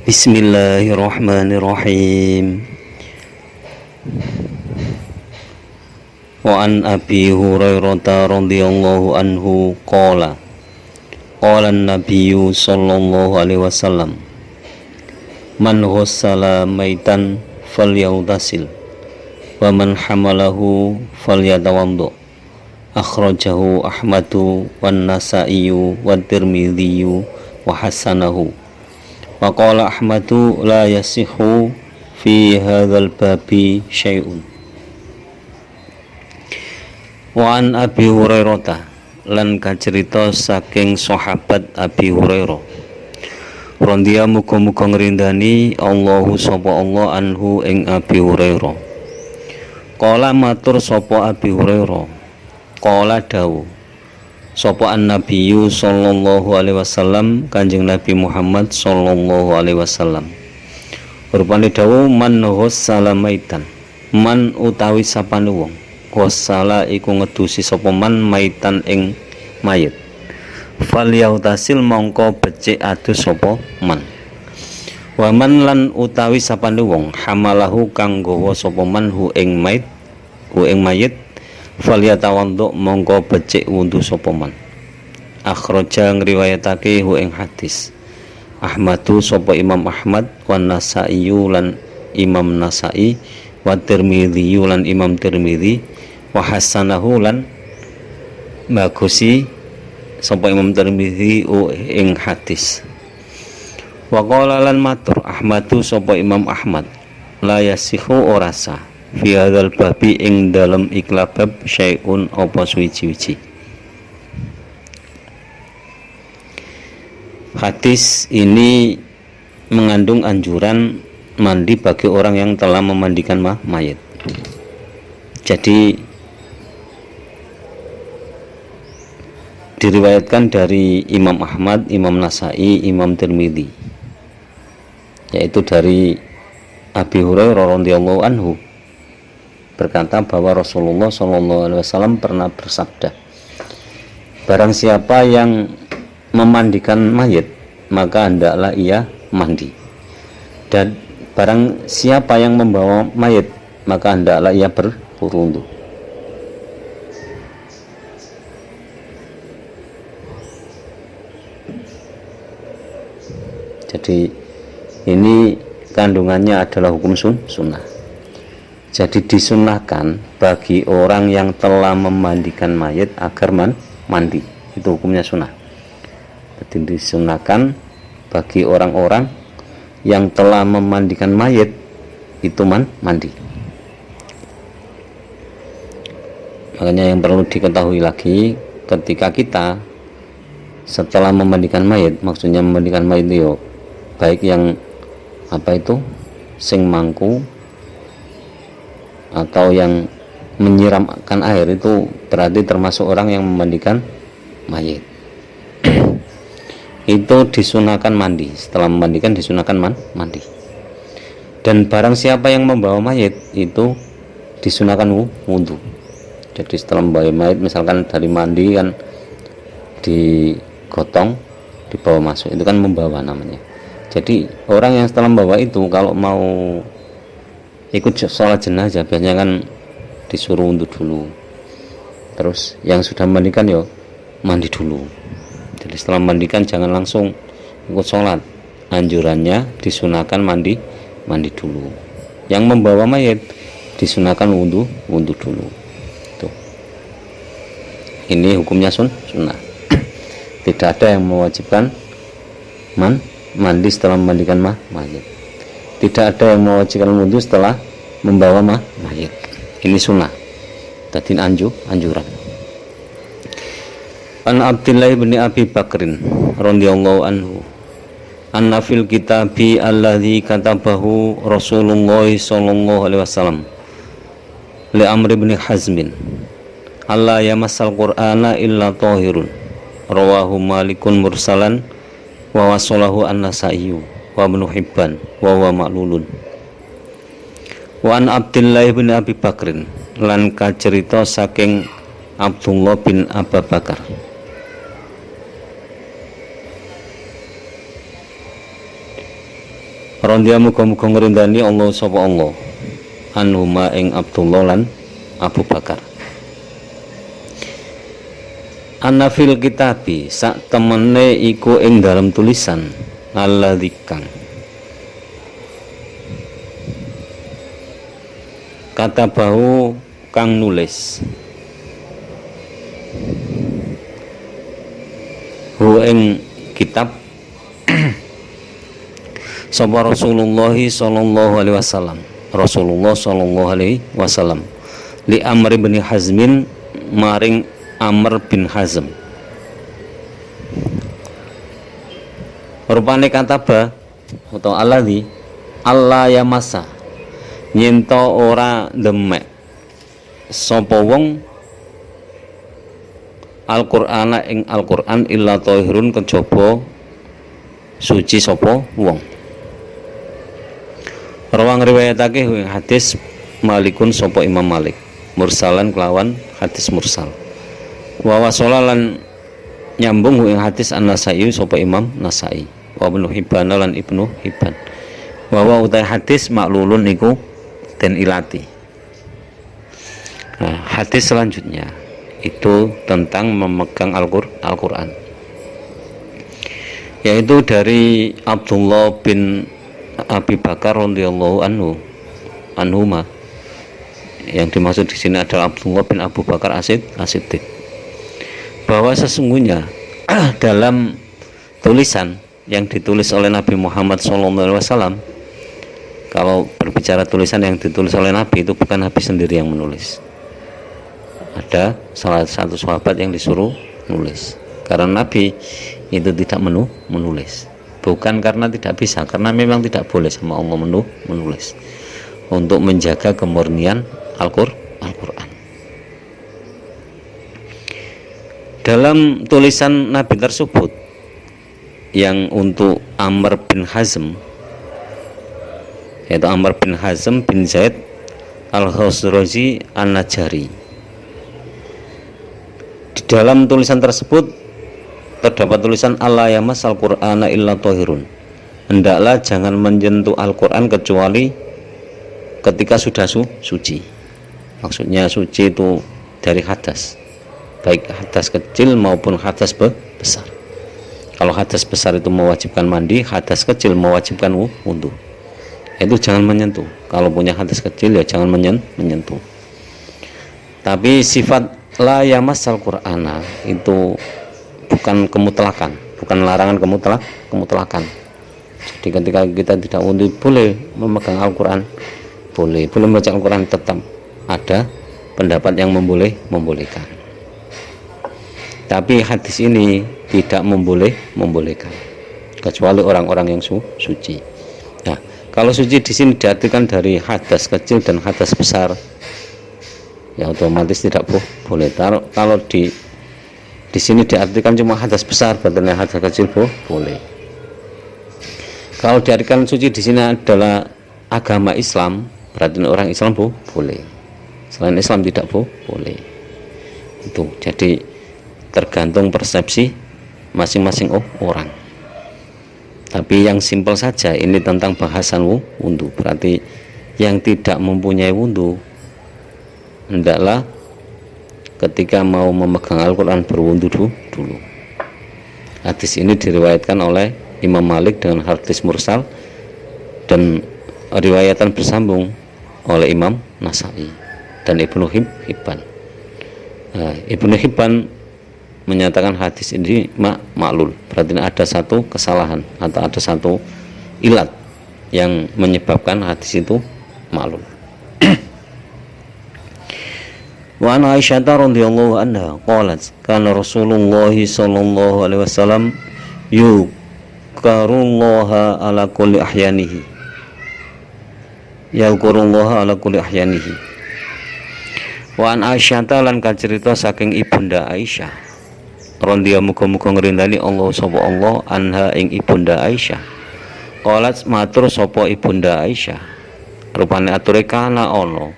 Bismillahirrahmanirrahim. Wa an Abi Hurairah radhiyallahu anhu qala an-nabiyyu sallallahu alaihi wasallam man ghassala maitan falyawtasil wa man hamalahu falyatawaddu akhrajahu Ahmadu wan Nasaiyu wat Tirmidzi wa hasanahu. Wa qala Ahmadu la yasihu fi hadzal babi syai'un. Wa an Abi Hurairah lan kacerita saking sahabat Abi Hurairah Rondia muga-muga ngrindani Allahu sapa Allah anhu ing Abi Hurairah. Qala matur sapa Abi Hurairah, qala dawu sapa an-nabiyyu sallallahu alaihi wasallam, Kanjeng Nabi Muhammad sallallahu alaihi wasallam. Rupane dawu man ghassala maitan, man utawi sapane wong ghassala iku ngedusi sapa man maitan ing mayit, falyautasil mongko becik adus sapa man. Wa man lan utawi sapane wong hamalahu kang gawa sapa man hu ing mayit falyatawaddu mongko becik wundu sapa man. Akhraja ngriwayatake hu ing hadis Ahmadu sapa Imam Ahmad, wan Nasaiyu lan Imam Nasai, wa Tirmidzi lan Imam Tirmidzi, wa hasanahu lan bagusi sapa Imam Tirmidzi ing hadis. Wa qala lan matur Ahmadu sapa Imam Ahmad, la yasihu ora sah fi hadzal babi ing dalem iklabab syai'un apa suwi-wiji. Hadis ini mengandung anjuran mandi bagi orang yang telah memandikan mayit. Jadi diriwayatkan dari Imam Ahmad, Imam Nasai, Imam Tirmidzi, yaitu dari Abi Hurairah radhiyallahu anhu berkata bahwa Rasulullah SAW pernah bersabda, barang siapa yang memandikan mayit maka hendaklah ia mandi, dan barang siapa yang membawa mayit maka hendaklah ia berwudu. Jadi ini kandungannya adalah hukum sunnah. Jadi disunahkan bagi orang yang telah memandikan mayit agar mandi. Itu hukumnya sunnah. Jadi disunahkan bagi orang-orang yang telah memandikan mayit itu mandi. Makanya yang perlu diketahui lagi, ketika kita setelah memandikan mayit, maksudnya memandikan mayit itu baik yang sing mangku atau yang menyiramkan air, itu berarti termasuk orang yang memandikan mayit. Itu disunahkan mandi. Setelah memandikan disunahkan mandi. Dan barang siapa yang membawa mayit itu disunahkan wudu. Jadi setelah membawa mayit, misalkan dari mandi kan digotong, dibawa masuk, itu kan membawa namanya. Jadi orang yang setelah membawa itu kalau mau ikut sholat jenazah biasanya kan disuruh wudhu dulu, terus yang sudah memandikan ya mandi dulu. Jadi setelah memandikan jangan langsung ikut sholat, anjurannya disunahkan mandi dulu. Yang membawa mayit disunahkan wudhu dulu. Tuh. Ini hukumnya sunnah. Tidak ada yang mewajibkan mandi setelah memandikan mayit. Tidak ada yang mewajibkan wudhu setelah membawa mayit. Ini sunnah. Tadi anjuran. An Abdillah bin Abi Bakrin radhiyallahu anhu, anna fil kitabi alladzi katabahu Rasulullah sallallahu alaihi wasallam li Amr bin Hazmin alla yamassal Qur'ana illa tahirun, rawahu Malikun mursalan wa wasalahu an-Nasaiyu wa Ibnu Hibban wa huwa ma'lulun. Wa an Abdillah bin Abi Bakrin lan kacerita saking Abdullah bin Abu Bakar Rondia muga-muga ngrindani Allah sapa Allah anhuma ing Abdullah lan Abu Bakar. Anafil kitabi sak temene iku ing dalam tulisan alladzikang kata bau kang nulis hu ing kitab sapa Rasulullah sallallahu alaihi wasallam Rasulullah sallallahu alaihi wasallam li Amr bin Hazmin maring Amr bin Hazm rupane kataba atau alladzi Allah ya masa nyento ora demek sapa wong Al-Qur'ana ing Al-Qur'an illa tahirun kejaba suci sapa wong. Rawang riwayatake hadis Malikun sapa Imam Malik mursalan kelawan hadis mursal. Wa wasalalan nyambung ing hadis An-Nasai sapa Imam Nasai. Wa Ibnu Hibban lan Ibnu Hibban. Wa utai hadis maklulun iku den ilati. Nah, hadis selanjutnya itu tentang memegang Al-Qur'an. Yaitu dari Abdullah bin Abi Bakar radhiyallahu anhuma. Yang dimaksud di sini adalah Abdullah bin Abu Bakar As-Siddiq. Bahwa sesungguhnya dalam tulisan yang ditulis oleh Nabi Muhammad SAW, kalau berbicara tulisan yang ditulis oleh Nabi itu bukan Nabi sendiri yang menulis. Ada salah satu sahabat yang disuruh menulis. Karena Nabi itu tidak menulis. Bukan karena tidak bisa, karena memang tidak boleh sama Allah menulis. Untuk menjaga kemurnian Al-Qur'an. Dalam tulisan Nabi tersebut yang untuk Amr bin Hazm, yaitu Amr bin Hazm bin Zaid Al-Khazraji An-Najari, di dalam tulisan tersebut terdapat tulisan Allah yamas Al-Qur'ana illa tahirun, hendaklah jangan menyentuh Al-Qur'an kecuali ketika sudah suci. Maksudnya suci itu dari hadas, baik hadas kecil maupun hadas besar. Kalau hadas besar itu mewajibkan mandi, hadas kecil mewajibkan wudu. Itu jangan menyentuh. Kalau punya hadas kecil ya jangan menyentuh. Tapi sifat la yamas Al-Qur'ana itu bukan kemutlakan, bukan larangan kemutlakan. Jadi ketika kita tidak wudu boleh memegang Al-Qur'an, boleh membaca Al-Qur'an, tetap ada pendapat yang membolehkan. Tapi hadis ini tidak membolehkan kecuali orang-orang yang suci. Nah, kalau suci di sini diartikan dari hadas kecil dan hadas besar, ya otomatis tidak boleh. Kalau di sini diartikan cuma hadas besar, berarti hadas kecil boleh. Kalau diartikan suci di sini adalah agama Islam, berarti orang Islam boleh. Selain Islam tidak boleh. Itu jadi tergantung persepsi masing-masing orang. Tapi yang simpel saja ini tentang bahasan wudu. Berarti yang tidak mempunyai wudu hendaklah ketika mau memegang Al-Qur'an berwudu dulu. Hadis ini diriwayatkan oleh Imam Malik dengan hadis mursal dan riwayatan bersambung oleh Imam Nasai dan Ibnu Hibban. Ibnu Hibban menyatakan hadis ini maklul, berarti ada satu kesalahan atau ada satu ilat yang menyebabkan hadis itu maklul. Wa an Aisyah radhiyallahu anha qalat kana Rasulullah sallallahu alaihi wasallam yukarullaha ala kulli ahyanihi yalqurullaha ala kulli ahyanihi. Wa an Aisyah lan kacerita saking ibunda Aisyah radhiyallahu muga-muga ngrindani Allah sapa Allah anha ing ibunda Aisyah. Qalat matur sapa ibunda Aisyah, rupane ature kana ana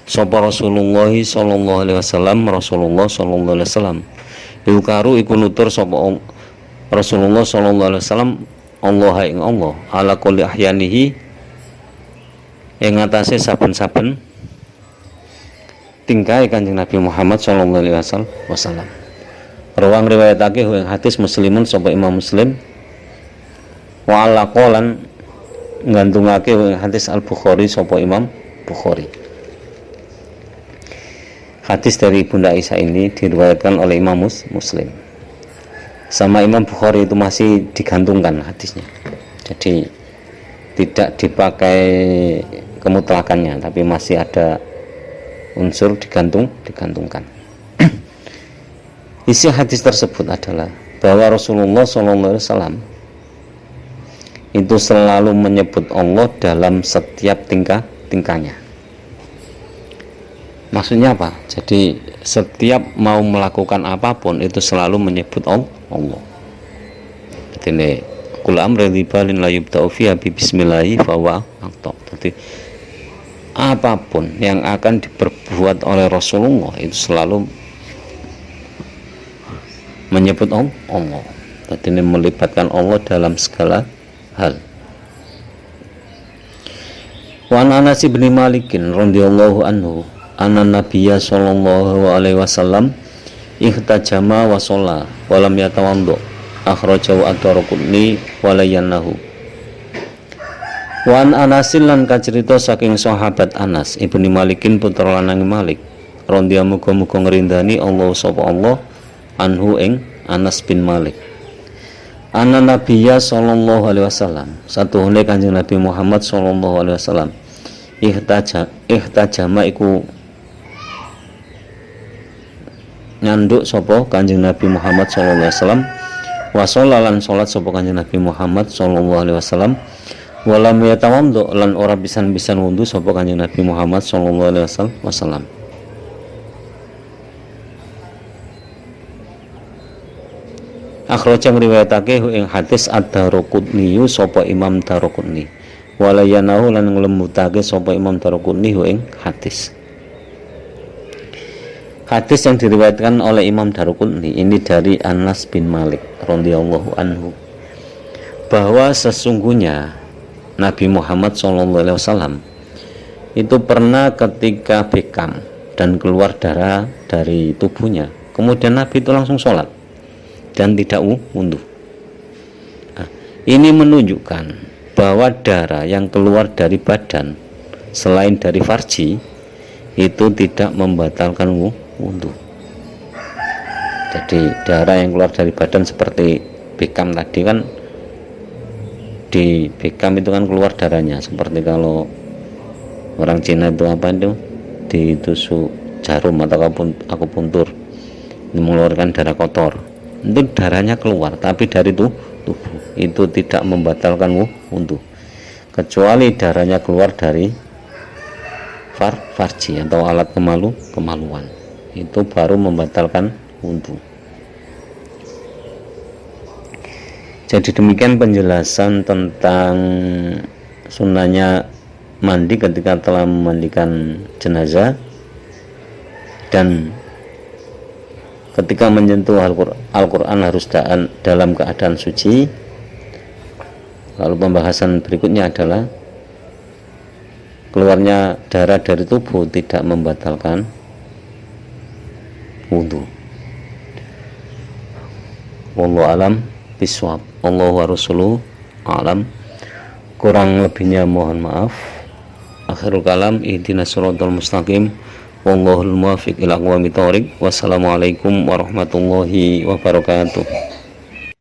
sapa Rasulullah sallallahu alaihi wasallam, Rasulullah sallallahu alaihi wasallam yukaru iku nutur sapa Rasulullah sallallahu alaihi wasallam Allah ing Allah ala kulli ahyanihi ing atase saben-saben tingkahe Kanjeng Nabi Muhammad sallallahu alaihi wasallam. Rawang riwayatake ing hadis Muslimun sapa Imam Muslim wa ala qolan nggantungake ing hadis Al-Bukhari sapa Imam Bukhari. Hadis dari Bunda Aisyah ini diriwayatkan oleh Imam Muslim. Sama Imam Bukhari itu masih digantungkan hadisnya. Jadi tidak dipakai kemutlakannya, tapi masih ada unsur digantungkan. Isi hadis tersebut adalah bahwa Rasulullah SAW itu selalu menyebut Allah dalam setiap tingkahnya. Maksudnya apa? Jadi setiap mau melakukan apapun itu selalu menyebut Allah. Jadi kul amri libalin la yubta'u fiha bi bismillahi fa huwa aqta. Jadi apapun yang akan diperbuat oleh Rasulullah itu selalu menyebut Allah. Jadi ini melibatkan Allah dalam segala hal. Wa Anas bin Malik radhiyallahu anhu anna Nabiyya sallallahu alaihi wasallam ihtajama wa shalla wa lam yatawaddo akhrajahu ad-Darqutni wa layanahu. Wa Anas lan kacerita saking sahabat Anas ibni Malikin putra lanang Malik radhiyallahu muga-muga ngrindani Allah sapa Allah anhu ing Anas bin Malik. Anna Nabiyya sallallahu alaihi wasallam satuhune Kanjeng Nabi Muhammad sallallahu alaihi wasallam ihtajama iku nyanduk sapa Kanjeng Nabi Muhammad sallallahu alaihi wasallam wa shallalan salat sapa Kanjeng Nabi Muhammad sallallahu alaihi wasallam wa lam yatawaddo lan ora pisan-pisan wudu sapa Kanjeng Nabi Muhammad sallallahu alaihi wasallam. Akhraja ngriwayatake ing hadis ad-Darqutni sapa Imam Darqutni wa layanahu lan nglembutake sapa Imam Darqutni ing hadis. Hadis yang diriwayatkan oleh Imam Darqutni ini dari Anas bin Malik radhiyallahu anhu bahwa sesungguhnya Nabi Muhammad SAW itu pernah ketika bekam dan keluar darah dari tubuhnya, kemudian Nabi itu langsung sholat dan tidak wudu. Nah, ini menunjukkan bahwa darah yang keluar dari badan selain dari farji itu tidak membatalkan wudu. Jadi darah yang keluar dari badan seperti bekam tadi kan, di bekam itu kan keluar darahnya seperti kalau orang Cina itu apa itu ditusuk jarum atau akupuntur mengeluarkan darah kotor, itu darahnya keluar tapi dari tubuh itu tidak membatalkan wudu kecuali darahnya keluar dari farji atau alat kemaluan, itu baru membatalkan wudu. Jadi demikian penjelasan tentang sunnahnya mandi ketika telah memandikan jenazah dan ketika menyentuh Al-Quran harus dalam keadaan suci. Lalu pembahasan berikutnya adalah keluarnya darah dari tubuh tidak membatalkan wudu. Wallahu alam biswab. Allahu wa rasuluhu alam. Kurang lebihnya mohon maaf. Akhirul kalam ihdinas siratal mustaqim. Wallahul muwaffiq ila aqwamit thoriq. Wassalamualaikum warahmatullahi wabarakatuh.